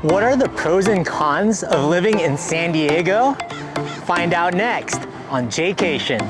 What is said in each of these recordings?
What are the pros and cons of living in San Diego? Find out next on Jaycation.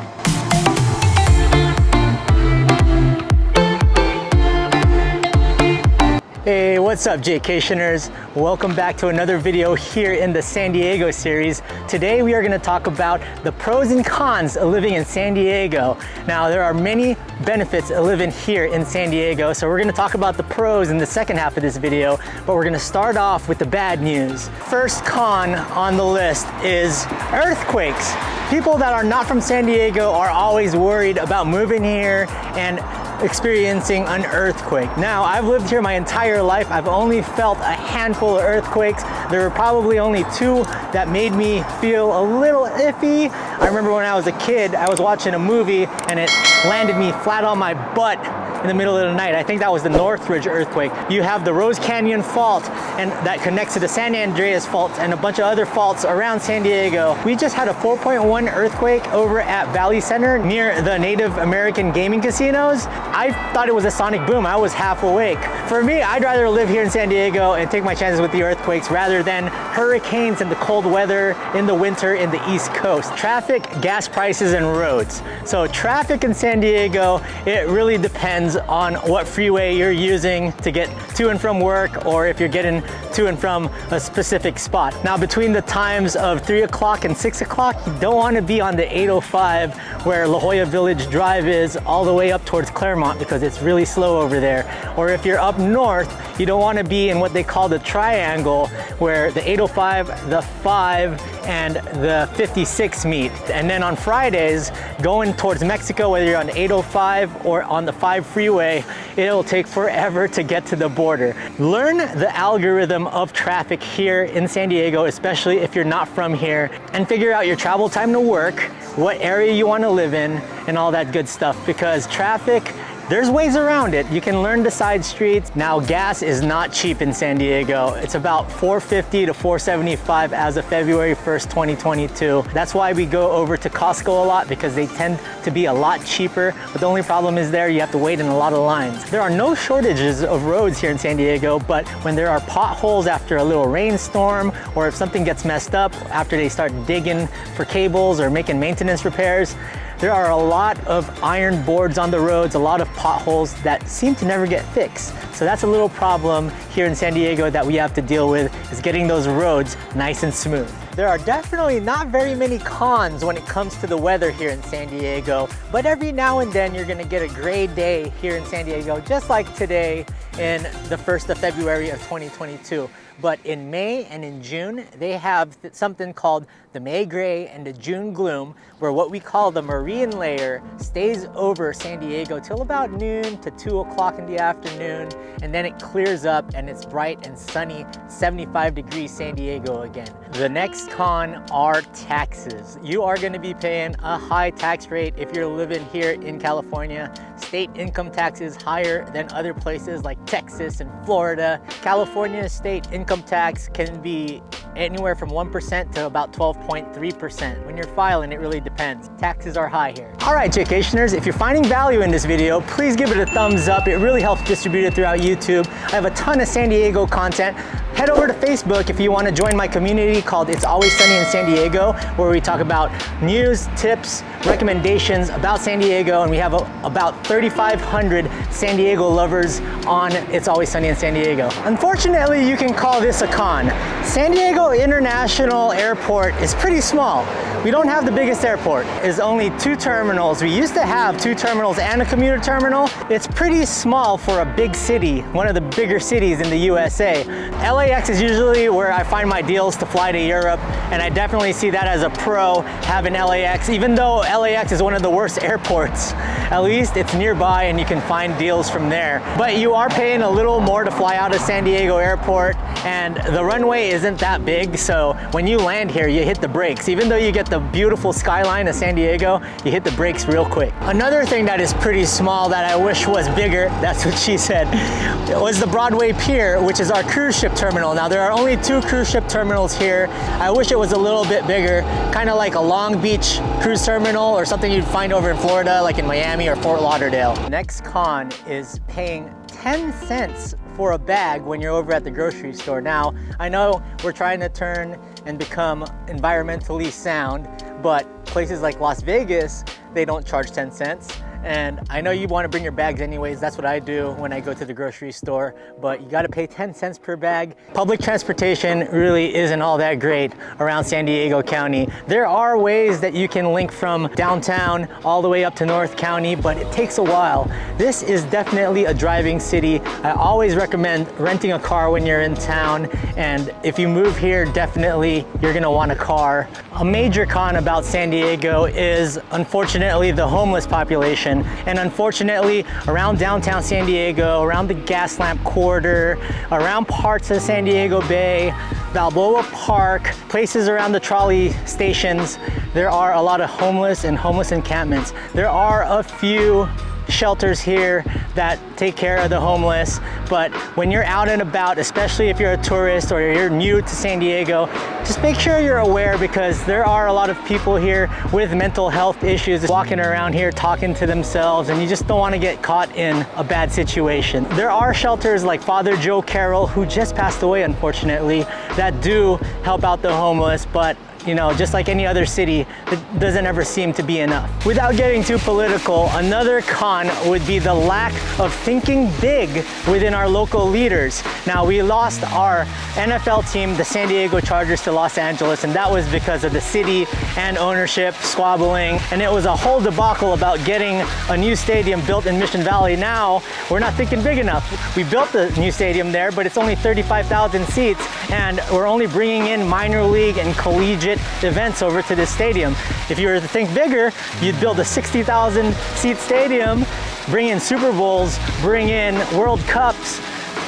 Hey, what's up Jaycationers? Welcome back to another video here in the San Diego series. Today we are going to talk about the pros and cons of living in San Diego. Now there are many benefits of living here in San Diego, so we're going to talk about the pros in the second half of this video, but we're going to start off with the bad news. First con on the list is earthquakes. People that are not from San Diego are always worried about moving here and experiencing an earthquake. Now, I've lived here my entire life. I've only felt a handful of earthquakes. There were probably only two that made me feel a little iffy. I remember when I was a kid, I was watching a movie and it landed me flat on my butt in the middle of the night. I think that was the Northridge earthquake. You have the Rose Canyon Fault, and that connects to the San Andreas Fault and a bunch of other faults around San Diego. We just had a 4.1 earthquake over at Valley Center near the Native American gaming casinos. I thought it was a sonic boom. I was half awake. For me, I'd rather live here in San Diego and take my chances with the earthquakes rather than hurricanes and the cold weather in the winter in the East Coast. Traffic, gas prices, and roads. So traffic in San Diego, it really depends on what freeway you're using to get to and from work, or if you're getting to and from a specific spot. Now, between the times of 3 o'clock and 6 o'clock, you don't want to be on the 805 where La Jolla Village Drive is all the way up towards Claremont, because it's really slow over there. Or if you're up north, you don't want to be in what they call the triangle, where the 805, the 5, and the 56 meet. And then on Fridays, going towards Mexico, whether you're on the 805 or on the 5 freeway, it'll take forever to get to the border. Learn the algorithm of traffic here in San Diego, especially if you're not from here, and figure out your travel time to work, what area you want to live in, and all that good stuff, because traffic, there's ways around it. You can learn the side streets. Now, gas is not cheap in San Diego. It's about $4.50 to $4.75 as of February 1st, 2022. That's why we go over to Costco a lot, because they tend to be a lot cheaper. But the only problem is there, you have to wait in a lot of lines. There are no shortages of roads here in San Diego, but when there are potholes after a little rainstorm, or if something gets messed up after they start digging for cables or making maintenance repairs, there are a lot of iron boards on the roads, a lot of potholes that seem to never get fixed. So that's a little problem here in San Diego that we have to deal with, is getting those roads nice and smooth. There are definitely not very many cons when it comes to the weather here in San Diego, but every now and then you're gonna get a gray day here in San Diego, just like today in the 1st of February of 2022. But in May and in June, they have something called the May Gray and the June Gloom, where what we call the marine layer stays over San Diego till about noon to 2 o'clock in the afternoon, and then it clears up and it's bright and sunny, 75 degrees San Diego again. The next con are taxes. You are going to be paying a high tax rate if you're living here in California. State income tax is higher than other places like Texas and Florida. California's state income tax can be anywhere from 1% to about 12.3%. When you're filing, it really depends. Taxes are high here. All right, Jaycationers, if you're finding value in this video, please give it a thumbs up. It really helps distribute it throughout YouTube. I have a ton of San Diego content. Head over to Facebook if you want to join my community called It's Always Sunny in San Diego, where we talk about news, tips, recommendations about San Diego, and we have about 3,500 San Diego lovers on It's Always Sunny in San Diego. Unfortunately, you can call this a con. San Diego International Airport is pretty small. We don't have the biggest airport. It's only 2 terminals. We used to have 2 terminals and a commuter terminal. It's pretty small for a big city, one of the bigger cities in the USA. LAX is usually where I find my deals to fly to Europe, and I definitely see that as a pro, having LAX, even though LAX is one of the worst airports. At least it's nearby and you can find deals from there. But you are paying a little more to fly out of San Diego Airport, and the runway isn't that big, so when you land here, you hit the brakes. Even though you get the beautiful skyline of San Diego, you hit the brakes real quick. Another thing that is pretty small that I wish was bigger, that's what she said, was the Broadway Pier, which is our cruise ship terminal. Now, there are only 2 cruise ship terminals here. I wish it was a little bit bigger, kind of like a Long Beach cruise terminal or something you'd find over in Florida, like in Miami or Fort Lauderdale. Next con is paying 10 cents for a bag when you're over at the grocery store. Now, I know we're trying to turn and become environmentally sound, but places like Las Vegas, they don't charge 10 cents. And I know you want to bring your bags anyways. That's what I do when I go to the grocery store, but you got to pay 10 cents per bag. Public transportation really isn't all that great around San Diego County. There are ways that you can link from downtown all the way up to North County, but it takes a while. This is definitely a driving city. I always recommend renting a car when you're in town. And if you move here, definitely you're going to want a car. A major con about San Diego is, unfortunately, the homeless population. And unfortunately, around downtown San Diego, around the Gaslamp Quarter, around parts of San Diego Bay, Balboa Park, places around the trolley stations, there are a lot of homeless and homeless encampments. There are a few shelters here that take care of the homeless, but when you're out and about, especially if you're a tourist or you're new to San Diego, just make sure you're aware, because there are a lot of people here with mental health issues walking around here talking to themselves, and you just don't want to get caught in a bad situation. There are shelters like Father Joe Carroll, who just passed away unfortunately, that do help out the homeless, but you know, just like any other city, it doesn't ever seem to be enough. Without getting too political, another con would be the lack of thinking big within our local leaders. Now, we lost our NFL team, the San Diego Chargers, to Los Angeles, and that was because of the city and ownership squabbling, and it was a whole debacle about getting a new stadium built in Mission Valley. Now, we're not thinking big enough. We built the new stadium there, but it's only 35,000 seats, and we're only bringing in minor league and collegiate events over to this stadium. If you were to think bigger, you'd build a 60,000 seat stadium, bring in Super Bowls, bring in World Cups,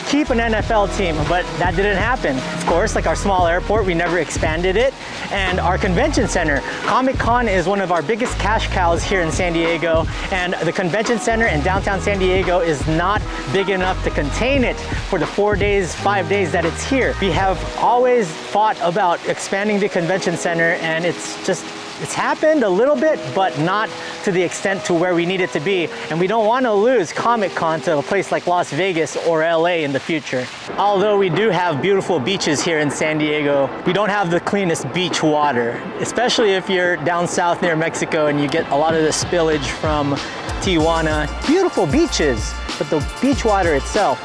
keep an NFL team, but that didn't happen. Of course, like our small airport, we never expanded it. And our convention center, Comic-Con is one of our biggest cash cows here in San Diego, and the convention center in downtown San Diego is not big enough to contain it for the 4 days, 5 days that it's here. We have always fought about expanding the convention center, and it's happened a little bit, but not to the extent to where we need it to be. And we don't want to lose Comic-Con to a place like Las Vegas or LA in the future. Although we do have beautiful beaches here in San Diego, we don't have the cleanest beach water, especially if you're down south near Mexico and you get a lot of the spillage from Tijuana. Beautiful beaches, but the beach water itself,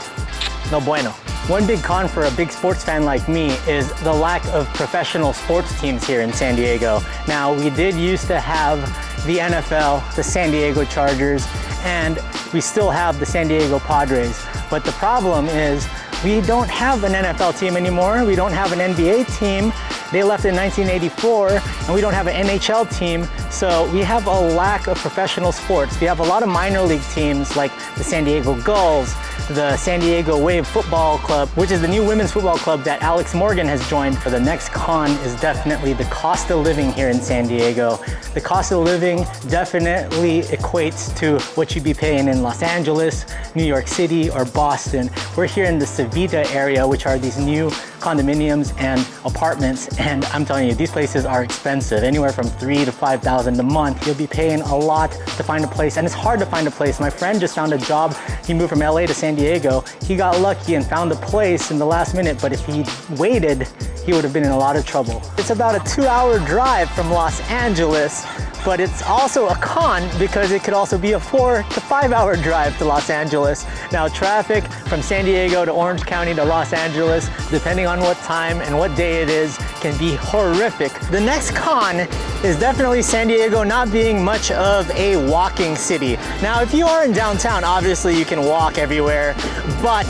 no bueno. One big con for a big sports fan like me is the lack of professional sports teams here in San Diego. Now, we did used to have the NFL, the San Diego Chargers, and we still have the San Diego Padres. But the problem is we don't have an NFL team anymore. We don't have an NBA team. They left in 1984, and we don't have an NHL team. So we have a lack of professional sports. We have a lot of minor league teams like the San Diego Gulls, the San Diego Wave Football Club, which is the new women's football club that Alex Morgan has joined. For the next con is definitely the cost of living here in San Diego. The cost of living definitely equates to what you'd be paying in Los Angeles, New York City, or Boston. We're here in the Civita area, which are these new condominiums and apartments, and I'm telling you, these places are expensive, anywhere from $3,000 to $5,000 a month. You'll be paying a lot to find a place, and it's hard to find a place. My friend just found a job. He moved from LA to San Diego. He got lucky and found a place in the last minute, but if he waited, he would have been in a lot of trouble. It's about a 2-hour drive from Los Angeles, but it's also a con because it could also be a 4 to 5 hour drive to Los Angeles. Now, traffic from San Diego to Orange County to Los Angeles, depending on what time and what day it is, can be horrific. The next con is definitely San Diego not being much of a walking city. Now, if you are in downtown, obviously you can walk everywhere, but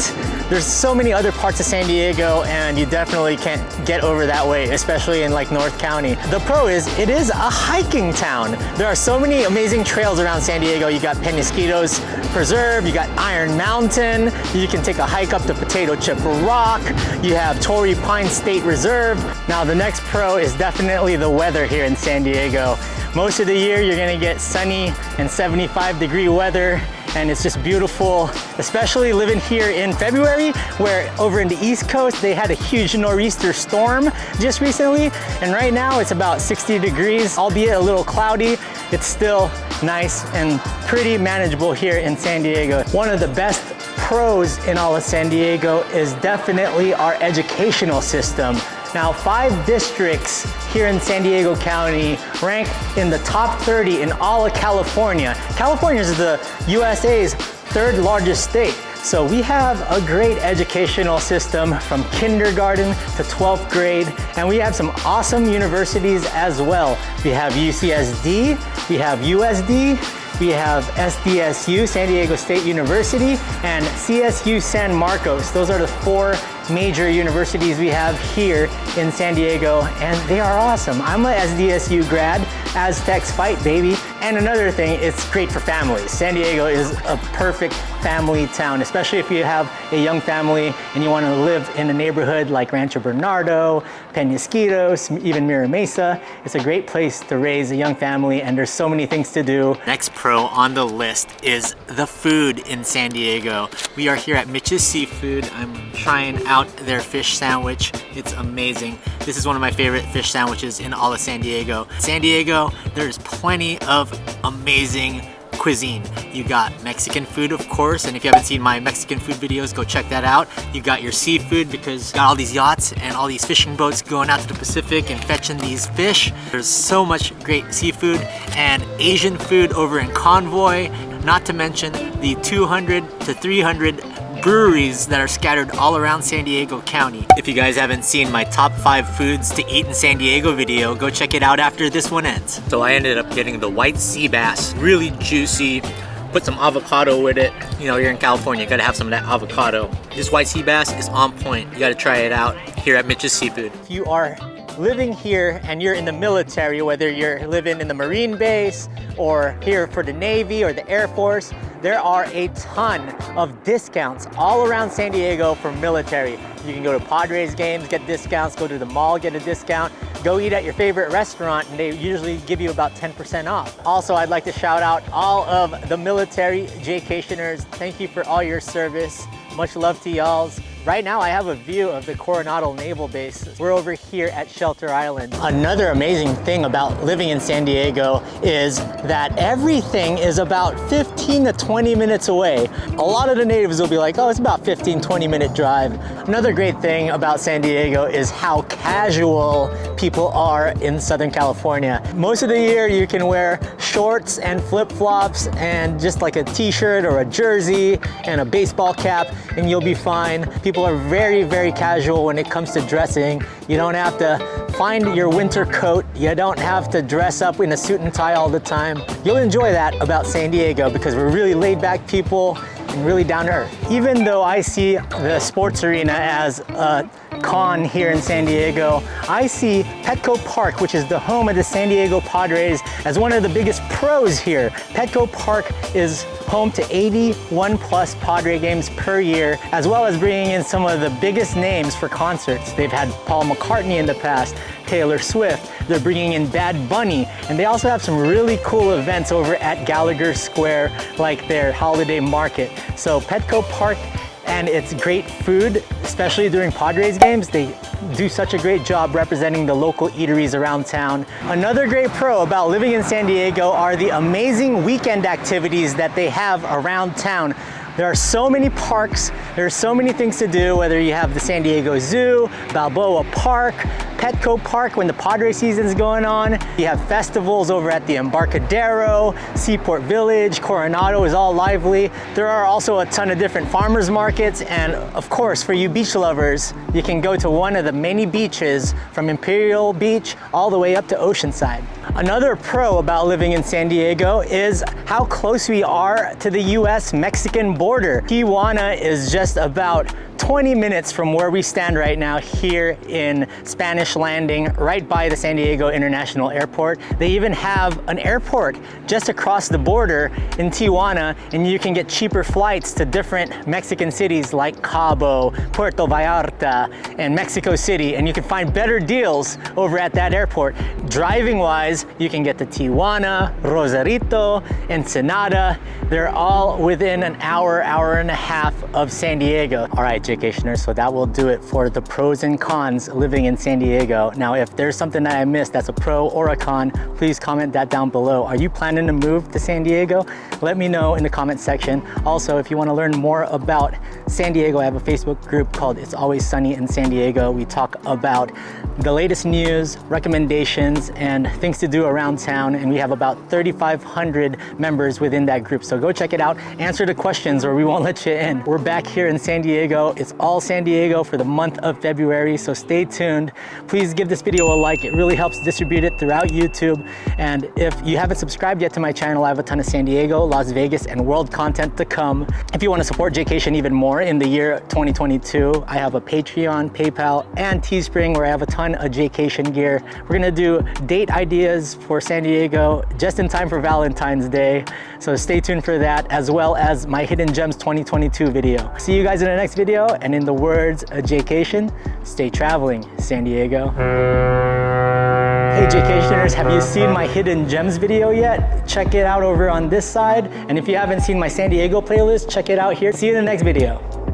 there's so many other parts of San Diego, and you definitely can't get over that way, especially in like North County. The pro is, it is a hiking town. There are so many amazing trails around San Diego. You got Penasquitos Preserve, you got Iron Mountain, you can take a hike up to Potato Chip Rock, you have Torrey Pine State Reserve. Now, the next pro is definitely the weather here in San Diego. Most of the year, you're gonna get sunny and 75-degree weather, and it's just beautiful, especially living here in February, where over in the East Coast, they had a huge nor'easter storm just recently, and right now it's about 60 degrees, albeit a little cloudy. It's still nice and pretty manageable here in San Diego. One of the best pros in all of San Diego is definitely our educational system. Now, 5 districts here in San Diego County rank in the top 30 in all of California. California is the USA's 3rd largest state. So we have a great educational system from kindergarten to 12th grade, and we have some awesome universities as well. We have UCSD, we have USD, we have SDSU, San Diego State University, and CSU San Marcos. Those are the 4 major universities we have here in San Diego, and they are awesome. I'm a SDSU grad, Aztecs fight, baby. And another thing, it's great for families. San Diego is a perfect family town, especially if you have a young family and you want to live in a neighborhood like Rancho Bernardo, Penasquitos, even Mira Mesa. It's a great place to raise a young family, and there's so many things to do. Next pro on the list is the food in San Diego. We are here at Mitch's Seafood. I'm trying out their fish sandwich. It's amazing. This is one of my favorite fish sandwiches in all of San Diego. San Diego, there's plenty of amazing cuisine. You got Mexican food, of course, and if you haven't seen my Mexican food videos, go check that out. You got your seafood, because you got all these yachts and all these fishing boats going out to the Pacific and fetching these fish. There's so much great seafood and Asian food over in Convoy, not to mention the 200 to 300 breweries that are scattered all around San Diego County. If you guys haven't seen my top 5 foods to eat in San Diego video, go check it out after this one ends. So I ended up getting the white sea bass, really juicy. Put some avocado with it. You know, you're in California, you gotta have some of that avocado. This white sea bass is on point. You gotta try it out here at Mitch's Seafood. If you are living here and you're in the military, whether you're living in the Marine base or here for the Navy or the Air Force, there are a ton of discounts all around San Diego for military. You can go to Padres games, get discounts, go to the mall, get a discount, go eat at your favorite restaurant, and they usually give you about 10% off. Also, I'd like to shout out all of the military Jaycationers. Thank you for all your service. Much love to y'alls. Right now, I have a view of the Coronado Naval Base. We're over here at Shelter Island. Another amazing thing about living in San Diego is that everything is about 15 to 20 minutes away. A lot of the natives will be like, oh, it's about 15, 20-minute drive. Another great thing about San Diego is how casual people are in Southern California. Most of the year, you can wear shorts and flip-flops and just like a t-shirt or a jersey and a baseball cap, and you'll be fine. People are very, very casual when it comes to dressing. You don't have to find your winter coat. You don't have to dress up in a suit and tie all the time. You'll enjoy that about San Diego because we're really laid back people and really down to earth. Even though I see the sports arena as a con here in San Diego, I see Petco Park, which is the home of the San Diego Padres, as one of the biggest pros here. Petco Park is home to 81 plus Padre games per year, as well as bringing in some of the biggest names for concerts. They've had Paul McCartney in the past, Taylor Swift, they're bringing in Bad Bunny, and they also have some really cool events over at Gallagher Square, like their holiday market. So Petco Park and it's great food, especially during Padres games. They do such a great job representing the local eateries around town. Another great pro about living in San Diego are the amazing weekend activities that they have around town. There are so many parks, there's so many things to do, whether you have the San Diego Zoo, Balboa Park, Petco Park when the Padre season's going on. You have festivals over at the Embarcadero, Seaport Village, Coronado is all lively. There are also a ton of different farmers markets, and of course, for you beach lovers, you can go to one of the many beaches from Imperial Beach all the way up to Oceanside. Another pro about living in San Diego is how close we are to the US-Mexican border. Tijuana is just about 20 minutes from where we stand right now here in Spanish Landing, right by the San Diego International Airport. They even have an airport just across the border in Tijuana, and you can get cheaper flights to different Mexican cities like Cabo, Puerto Vallarta, and Mexico City, and you can find better deals over at that airport. Driving wise, you can get to Tijuana, Rosarito, Ensenada. They're all within an hour, hour and a half of San Diego. All right, Jaycationers, so that will do it for the pros and cons living in San Diego. Now, if there's something that I missed that's a pro or a con, please comment that down below. Are you planning to move to San Diego? Let me know in the comment section. Also, if you want to learn more about San Diego, I have a Facebook group called It's Always Sunny in San Diego. We talk about the latest news, recommendations, and things to do around town, and we have about 3,500 members within that group. So go check it out, answer the questions or we won't let you in. We're back here in San Diego. It's all San Diego for the month of February, so stay tuned. Please give this video a like. It really helps distribute it throughout YouTube. And if you haven't subscribed yet to my channel, I have a ton of San Diego, Las Vegas, and world content to come. If you want to support Jaycation even more in the year 2022, I have a Patreon, PayPal, and Teespring where I have a ton of Jaycation gear. We're gonna do date ideas for San Diego just in time for Valentine's Day. So stay tuned for that, as well as my Hidden Gems 2022 video. See you guys in the next video, and in the words of Jaycation, stay traveling, San Diego. Hey Jaycationers, have you seen my Hidden Gems video yet? Check it out over on this side. And if you haven't seen my San Diego playlist, check it out here. See you in the next video.